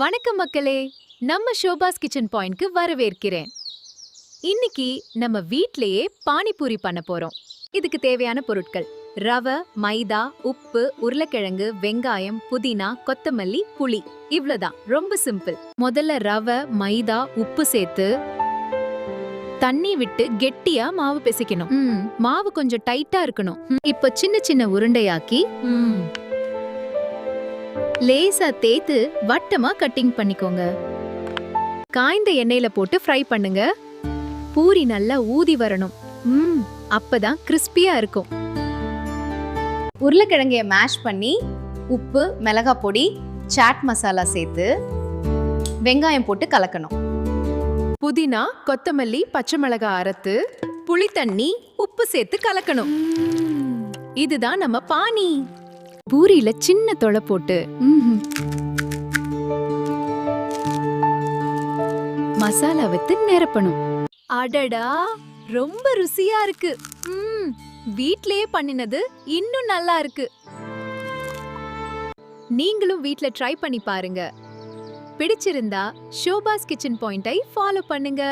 வணக்கம் மக்களே, நம்ம ஷோபாஸ் கிச்சன் பாயிண்ட்க்கு வரவேற்கிறேன். இன்னைக்கு நம்ம வீட்லயே பானிபூரி பண்ண போறோம். இதுக்கு தேவையான பொருட்கள்: ரவை, மைதா, உப்பு, உருளைக்கிழங்கு, வெங்காயம், புதினா, கொத்தமல்லி, புளி. இவ்ளோதான், ரொம்ப சிம்பிள். முதல்ல ரவை, மைதா, உப்பு சேர்த்து தண்ணி விட்டு கெட்டியா மாவு பிசைக்கணும். மாவு கொஞ்சம் டைட்டா இருக்கணும். இப்போ சின்ன சின்ன உருண்டையாக்கி லேசா தேய்த்து வட்டமா கட்டிங் பண்ணிக்கோங்க. காய்ந்த எண்ணெயில போட்டு ஃப்ரை பண்ணுங்க. பூரி நல்லா ஊதி வரணும். அப்பதான் கிறிஸ்பியா இருக்கும். உருளைக்கிழங்கைய மேஷ் பண்ணி உப்பு, மிளகாய் பொடி, சாட் மசாலா சேர்த்து வெங்காயம் போட்டு கலக்கணும். புதினா, கொத்தமல்லி, பச்சை மிளகாய் அரைத்து புளி தண்ணி, உப்பு சேர்த்து கலக்கணும். இதுதான் நம்ம பானி. பூரியில சின்ன தொலை போட்டு மசாலா வித்து நிரப்பணும். அடடா, ரொம்ப ருசியா இருக்கு. வீட்லயே பண்ணினது இன்னும் நல்லா இருக்கு. நீங்களும் வீட்ல ட்ரை பண்ணி பாருங்க. பிடிச்சிருந்தா ஷோபாஸ் கிச்சன் பாயிண்டை ஃபாலோ பண்ணுங்க.